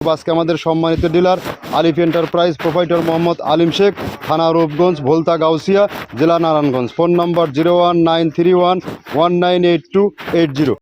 আজকে আমাদের সম্মানিত ডিলার আলিফ এন্টারপ্রাইজ, প্রোপাইটর মোহাম্মদ আলিম শেখ, থানা রূপগঞ্জ, ভোলতা গাউসিয়া, জেলা নারায়ণগঞ্জ। ফোন নম্বর 01931198280।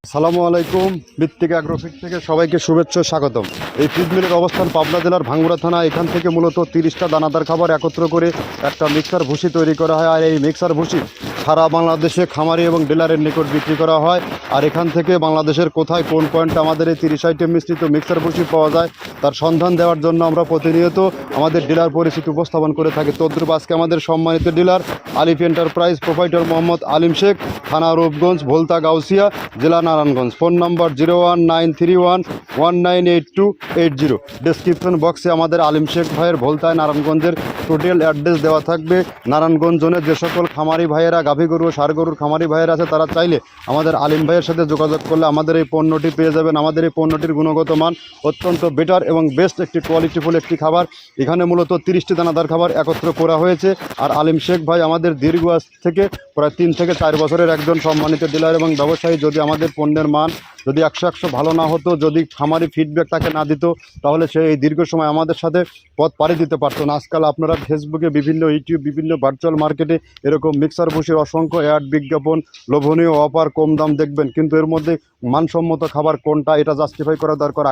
আসসালামু আলাইকুম। ভিত্তিক অ্যাগ্রোফিট থেকে সবাইকে শুভেচ্ছা স্বাগতম। এই ফিড মিলের অবস্থান পাবনা জেলার ভাঙ্গুড়া থানা। এখান থেকে মূলত 30টা দানাদার খাবার একত্র করে একটা মিক্সার ভুসি তৈরি করা হয়। আর এই মিক্সার ভুসি সারা বাংলাদেশে খামারি এবং ডিলারের নিকট বিক্রি করা হয়। আর এখান থেকে বাংলাদেশের কোথায় কোন পয়েন্টে আমাদের এই 30 আইটেম মিশ্রিত মিক্সার ভুসি পাওয়া যায় তার সন্ধান দেওয়ার জন্য আমরা প্রতিনিয়ত আমাদের ডিলার পরিচিতি উপস্থাপন করে থাকি। তদ্রুপ আজকে আমাদের সম্মানিত ডিলার আলিফ এন্টারপ্রাইজ, প্রোপাইটর মোহাম্মদ আলিম শেখ, থানা রূপগঞ্জ, ভোলতা গাউসিয়া, জেলা নারায়ণগঞ্জ। ফোন নম্বর 01931198280। ডেসক্রিপশন বক্সে আমাদের আলিম শেখ ভাইয়ের ভোলতায় নারায়ণগঞ্জের টোটাল অ্যাড্রেস দেওয়া থাকবে। নারায়ণগঞ্জ জোনের যে সকল খামারি ভাইয়েরা গাভী গরু ও ষাঁড় গরুর খামারি ভাইয়েরা আছে তারা চাইলে আমাদের আলিম ভাইয়ের সাথে যোগাযোগ করলে আমাদের এই পণ্যটি পেয়ে যাবেন। আমাদের এই পণ্যটির গুণগত মান অত্যন্ত বেটার এবং বেস্ট একটি কোয়ালিটিফুল একটি খাবার। এখানে মূলত 30টি দানাদার খাবার একত্র করা হয়েছে। আর আলিম শেখ ভাই আমাদের দীর্ঘ আজ থেকে প্রায় 3 থেকে 4 বছরের একজন সম্মানিত ডিলার এবং ব্যবসায়ী। যদি আমাদের পণ্যের মান যদি 100 ভালো না হতো, যদি খামারি ফিডব্যাক তাকে না দিত, তাহলে সে এই দীর্ঘ সময় আমাদের সাথে পথ পাড়ি দিতে পারতো না। আজকাল আপনারা ফেসবুকে, বিভিন্ন ইউটিউব, বিভিন্ন ভার্চুয়াল মার্কেটে এরকম মিক্সার ভুসির অসংখ্য অ্যাড, বিজ্ঞাপন, লোভনীয় অফার, কম দাম দেখবেন, কিন্তু এর মধ্যে মানসম্মত খাবার কোনটা এটা জাস্টিফাই করা দরকার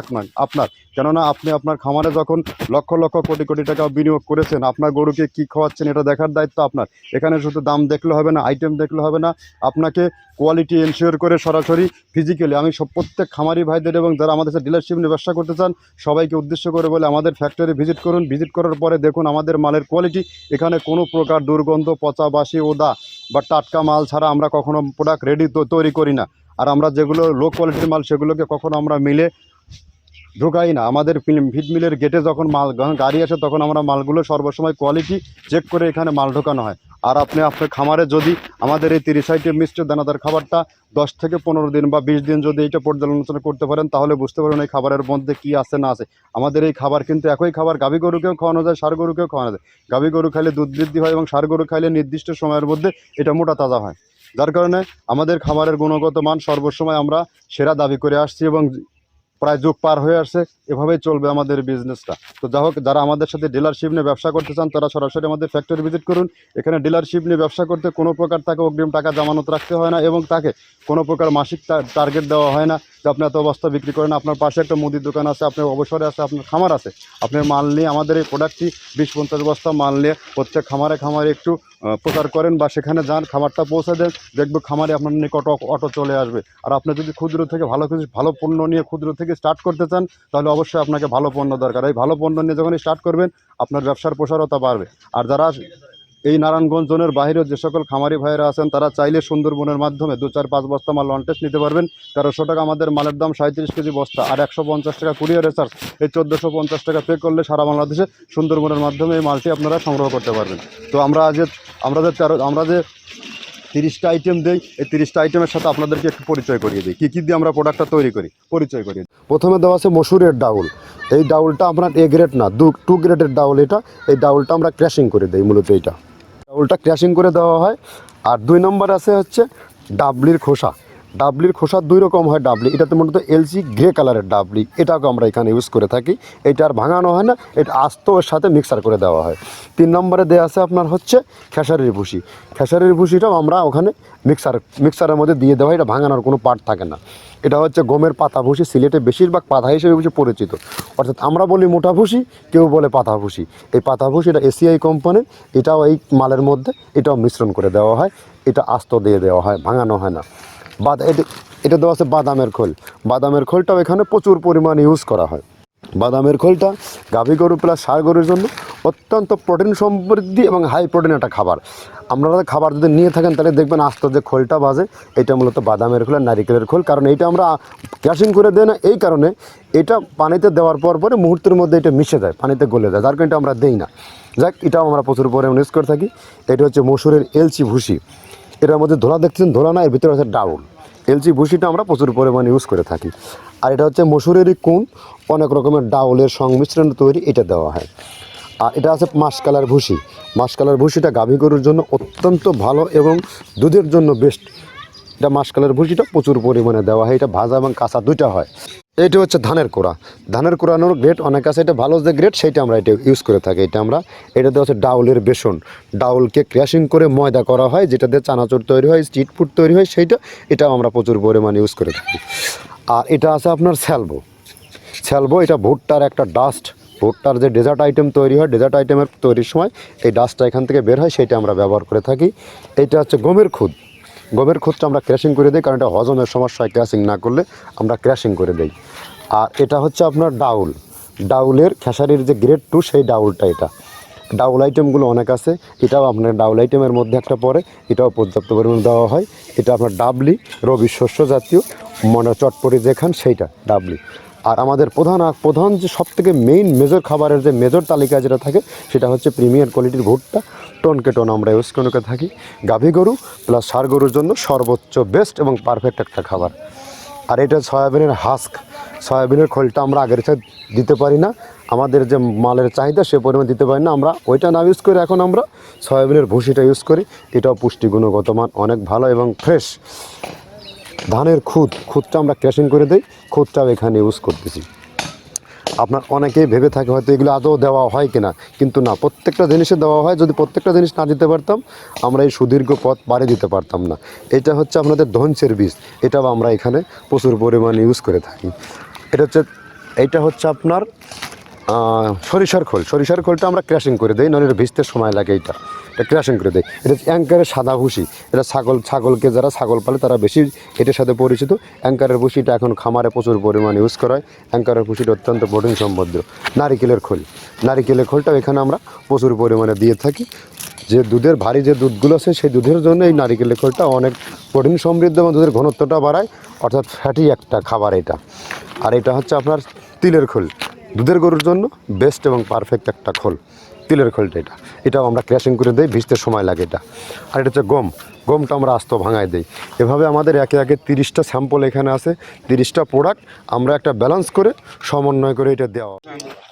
আপনার। কেননা আপনি আপনার খামারে যখন লক্ষ লক্ষ কোটি কোটি টাকা বিনিয়োগ করেছেন, আপনার গরুকে কী খাওয়াচ্ছেন এটা দেখার দায়িত্ব আপনার। এখানে শুধু দাম দেখলে হবে না, আইটেম দেখলে হবে না, আপনাকে কোয়ালিটি এনশিওর করে সরাসরি ফিজিক্যালি আমি প্রত্যেক খামারি ভাইদের এবং যারা আমাদের সাথে ডিলারশিপ নিয়ে ব্যবসা করতে চান সবাইকে উদ্দেশ্য করে বলে আমাদের ফ্যাক্টরি ভিজিট করুন। ভিজিট করার পরে দেখুন আমাদের মালের কোয়ালিটি। এখানে কোনো প্রকার দুর্গন্ধ, পচা, বাসি, ওদা বা টাটকা মাল ছাড়া আমরা কখনো প্রোডাক্ট রেডি তৈরি করি না। আর আমরা যেগুলো লো কোয়ালিটির মাল সেগুলোকে কখনো আমরা মিলে ঢোকাই না। আমাদের ফিড মিলের গেটে যখন মাল গাড়ি আসে তখন আমরা মালগুলো সর্বসময় কোয়ালিটি চেক করে এখানে মাল ঢোকানো হয়। আর আপনি আপনার খামারে যদি আমাদের এই 30 আইটেম মিষ্টি দানাদার খাবারটা 10 থেকে 15 দিন বা 20 দিন যদি এইটা পর্যালোচনা করতে পারেন তাহলে বুঝতে পারবেন এই খাবারের মধ্যে কী আছে না আছে। আমাদের এই খাবার কিন্তু একই খাবার গাভী গরুকেও খাওয়ানো যায়, ষাঁড় গরুকেও খাওয়ানো যায়। গাভী গরু খাইলে দুধ বৃদ্ধি হয় এবং ষাঁড় গরু খাইলে নির্দিষ্ট সময়ের মধ্যে এটা মোটা তাজা হয়। যার কারণে আমাদের খাবারের গুণগত মান সর্বসময় আমরা সেরা দাবি করে আসছি এবং প্রায় যুগ পার হয়ে আসছে। এভাবেই চলবে আমাদের বিজনেসটা। তো যাই হোক, যারা আমাদের সাথে ডিলারশিপ নিয়ে ব্যবসা করতে চান তারা সরাসরি আমাদের ফ্যাক্টরি ভিজিট করুন। এখানে ডিলারশিপ নিয়ে ব্যবসা করতে কোনো প্রকার তাকে অগ্রিম টাকা জামানত রাখতে হয় না এবং তাকে কোনো প্রকার মাসিক টার্গেট দেওয়া হয় না যে আপনি এত বস্তা বিক্রি করেন। আপনার পাশে একটা মুদির দোকান আছে, আপনার অবসরে আছে, আপনার খামার আছে, আপনি মাল নিয়ে আমাদের এই প্রোডাক্টটি 20-50 বস্তা মাল নিয়ে প্রত্যেক খামারে একটু প্রচার করেন বা সেখানে যান, খামারটা পৌঁছে দেন, দেখবে খামারে আপনার নিকট অটো চলে আসবে। আর আপনি যদি ক্ষুদ্র থেকে ভালো পণ্য নিয়ে ক্ষুদ্র থেকে স্টার্ট করতে চান তাহলে অবশ্যই আপনাকে ভালো পণ্য দরকার। এই ভালো পণ্য নিয়ে যখনই স্টার্ট করবেন আপনার ব্যবসার প্রসারতা বাড়বে। আর যারা এই নারায়ণগঞ্জ জোনের বাইরেও যে সকল খামারি ভাইয়েরা আছেন তারা চাইলে সুন্দরবনের মাধ্যমে 2-4-5 বস্তা মাল লন টেস্ট নিতে পারবেন। 1300 টাকা আমাদের মালের দাম, 37 কেজি বস্তা, আর 150 টাকা কুরিয়ার চার্জ। এই 1450 টাকা পে করলে সারা বাংলাদেশে সুন্দরবনের মাধ্যমে এই মালটি আপনারা সংগ্রহ করতে পারবেন। তো আমরা যে 30টা আইটেম দিই, এই 30টা আইটেমের সাথে আপনাদেরকে একটু পরিচয় করিয়ে দিই কী দিয়ে আমরা প্রোডাক্টটা তৈরি করি। পরিচয় করিয়ে দিই। প্রথমে দেওয়া আছে মসুরের ডাউল। এই ডাউলটা আপনার এ গ্রেড না, 2 গ্রেডের ডাউল এটা। এই ডাউলটা আমরা ক্র্যাশিং করে দিই, মূলত এইটা ডাউলটা ক্র্যাশিং করে দেওয়া হয়। আর 2 নম্বর আছে হচ্ছে ডাবলির খোসা। ডাবলির খোসা 2 রকম হয় ডাবলি, এটাতে মূলত এলসি গ্রে কালারের ডাবলি, এটাকে আমরা এখানে ইউজ করে থাকি। এটা আর ভাঙানো হয় না, এটা আস্ত ওর সাথে মিক্সার করে দেওয়া হয়। 3 নম্বরে দেওয়া আছে আপনার হচ্ছে খেসারির ভুসি। খেসারির ভুসিটাও আমরা ওখানে মিক্সারের মধ্যে দিয়ে দেওয়া হয়, এটা ভাঙানোর কোনো পার্ট থাকে না। এটা হচ্ছে গমের পাতা ভুসি, সিলেটে বেশিরভাগ পাতা হিসেবে পরিচিত। অর্থাৎ আমরা বলি মোটা ভুসি, কেউ বলে পাতা ভুসি। এই পাতা ভুসি এটা এসিআই কোম্পানির, এটাও এই মালের মধ্যে এটাও মিশ্রণ করে দেওয়া হয়, এটা আস্ত দিয়ে দেওয়া হয়, ভাঙানো হয় না। এটা দেওয়া আছে বাদামের খোল। বাদামের খোলটাও এখানে প্রচুর পরিমাণে ইউজ করা হয়। বাদামের খোলটা গাভী গরু প্লাস ষাঁড় গরুর জন্য অত্যন্ত প্রোটিন সমৃদ্ধি এবং হাই প্রোটিন একটা খাবার। আপনারা খাবার যদি নিয়ে থাকেন তাহলে দেখবেন আস্ত যে খোলটা বাজে এটা মূলত বাদামের খোল আর নারিকেলের খোল। কারণ এইটা আমরা ক্র্যাশিং করে দেয় না, এই কারণে এটা পানিতে দেওয়ার পরে মুহূর্তের মধ্যে এটা মিশে যায়, পানিতে গলে যায়, যার কারণে এটা আমরা দেই না। যাক, এটাও আমরা প্রচুর পরিমাণে ইউজ করে থাকি। এটা হচ্ছে মসুরের এলচি ভুসি। এটার মধ্যে ধোলা দেখছেন, ধোলা না, এর ভিতরে হচ্ছে ডাউল। এলচি ভুসিটা আমরা প্রচুর পরিমাণে ইউজ করে থাকি। আর এটা হচ্ছে মসুরেরই কুন, অনেক রকমের ডাউলের সংমিশ্রণ তৈরি, এটা দেওয়া হয়। আর এটা আছে মাসকালার ভুসি। মাসকালার ভুসিটা গাভী গরুর জন্য অত্যন্ত ভালো এবং দুধের জন্য বেস্ট। এটা মাসকালার ভুসিটা প্রচুর পরিমাণে দেওয়া হয়, এটা ভাজা এবং কাঁচা দুইটা হয়। এইটা হচ্ছে ধানের কোড়া। ধানের কোড়ানোর গ্রেড অনেক আছে, এটা ভালো যে গ্রেড সেইটা আমরা এটা ইউজ করে থাকি। এটাতে হচ্ছে ডাউলের বেসন, ডাউলকে ক্র্যাশিং করে ময়দা করা হয়, যেটা দিয়ে চানাচুর তৈরি হয়, স্ট্রিট ফুড তৈরি হয়, এটাও আমরা প্রচুর পরিমাণে ইউজ করে থাকি। আর এটা আছে আপনার স্যালবো, এটা ভুট্টার একটা ডাস্ট। ভুট্টার যে ডেজার্ট আইটেম তৈরি হয়, ডেজার্ট আইটেমের তৈরির সময় এই ডাস্টটা এখান থেকে বের হয়, সেইটা আমরা ব্যবহার করে থাকি। এইটা হচ্ছে গমের খুদটা আমরা ক্র্যাশিং করে দিই, কারণ এটা হজমের সমস্যায় ক্র্যাশিং না করলে আমরা ক্র্যাশিং করে দিই। আর এটা হচ্ছে আপনার ডাউলের খেসারির যে গ্রেড 2 সেই ডাউলটা। এটা ডাউল আইটেমগুলো অনেক আছে, এটাও আপনার ডাউল আইটেমের মধ্যে একটা পড়ে, এটাও পর্যাপ্ত পরিমাণে দেওয়া হয়। এটা আপনার ডাবলি, রবি শস্য জাতীয়, চটপটি যেখান সেইটা ডাবলি। আর আমাদের প্রধান যে সবথেকে মেজর খাবারের যে মেজর তালিকা যেটা থাকে, সেটা হচ্ছে প্রিমিয়ার কোয়ালিটির ভুট্টা, টনকে টন আমরা ইউজ করে থাকি। গাভী গরু প্লাস ষাঁড় গরুর জন্য সর্বোচ্চ বেস্ট এবং পারফেক্ট একটা খাবার। আর এটা সয়াবিনের খোলটা আমরা আগের সাথে দিতে পারি না, আমাদের যে মালের চাহিদা সে পরিমাণ দিতে পারি না, আমরা ওইটা না ইউজ করে এখন আমরা সয়াবিনের ভুসিটা ইউজ করি। এটাও পুষ্টি গুণগত মান অনেক ভালো এবং ফ্রেশ। ধানের খুদটা আমরা ক্র্যাশিং করে দিই, খুদটাও এখানে ইউজ করতেছি। আপনার অনেকেই ভেবে থাকে হয়তো এগুলো আদৌ দেওয়া হয় কিনা, কিন্তু না, প্রত্যেকটা জিনিসে দেওয়া হয়। যদি প্রত্যেকটা জিনিস না দিতে পারতাম, আমরা এই সুদীর্ঘ পথ পাড়ি দিতে পারতাম না। এটা হচ্ছে আপনাদের ধনচের বীজ, এটাও আমরা এখানে প্রচুর পরিমাণে ইউজ করে থাকি। এইটা হচ্ছে আপনার সরিষার খোলটা আমরা ক্র্যাশিং করে দিই, নাহলে এটা ভিজতে সময় লাগে। এটা ক্র্যাশিং করে দেয়। এটা অ্যাঙ্কারের সাদা ভুসি, এটা ছাগলকে যারা ছাগল পালে তারা বেশি এটার সাথে পরিচিত। অ্যাঙ্কারের ভুসিটা এখন খামারে প্রচুর পরিমাণে ইউজ করা হয়। অ্যাঙ্কারের ভুসিটা অত্যন্ত প্রোটিন সমৃদ্ধ। নারিকেলের খোলটাও এখানে আমরা প্রচুর পরিমাণে দিয়ে থাকি। যে দুধের ভারী যে দুধগুলো আছে, সেই দুধের জন্য এই নারিকেলের খোলটা অনেক প্রোটিন সমৃদ্ধ এবং দুধের ঘনত্বটা বাড়ায়, অর্থাৎ ফ্যাটি একটা খাবার এটা। আর এটা হচ্ছে আপনার তিলের খোল, দুধের গরুর জন্য বেস্ট এবং পারফেক্ট একটা খোল, তিলের খোলটা। এটাও আমরা ক্র্যাশিং করে দিই, ভিজতে সময় লাগে এটা। আর এটা হচ্ছে গমটা আমরা আস্ত ভাঙায় দিই। এভাবে আমাদের একে 30টা স্যাম্পল এখানে আছে, 30টা প্রোডাক্ট আমরা একটা ব্যালেন্স করে সমন্বয় করে এটা দেওয়া।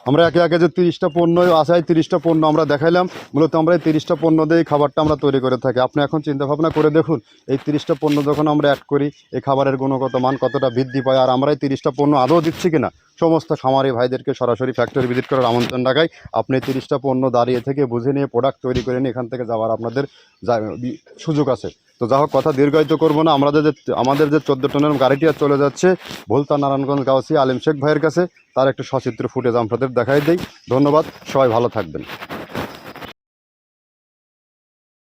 আমরা একে যে 30টা পণ্য আছে, 30টা পণ্য আমরা দেখাইলাম। মূলত আমরা এই 30টা পণ্য দিয়ে খাবারটা আমরা তৈরি করে থাকি। আপনি এখন চিন্তা ভাবনা করে দেখুন, এই 30টা পণ্য যখন আমরা অ্যাড করি, এই খাবারের গুণগত মান কতটা বৃদ্ধি পায়। আর আমরা এই 30টা পণ্য আদৌ দিচ্ছি কিনা, সমস্ত খামারি ভাইদেরকে সরাসরি ফ্যাক্টরি ভিজিট করার আমন্ত্রণ ঢাকায়। আপনি 30টা পণ্য দাঁড়িয়ে থেকে বুঝে নিয়ে প্রোডাক্ট তৈরি করে নিয়ে এখান থেকে যাওয়ার আপনাদের সুযোগ আছে। তো যা হোক, কথা দীর্ঘায়িত করবো না। আমাদের যে 14 টনের গাড়িটি আর চলে যাচ্ছে ভোলতা নারায়ণগঞ্জ গাউসি আলিম শেখ ভাইয়ের কাছে, তার একটু সচিত্র ফুটেজ আপনাদের দেখাই দেই। ধন্যবাদ, সবাই ভালো থাকবেন।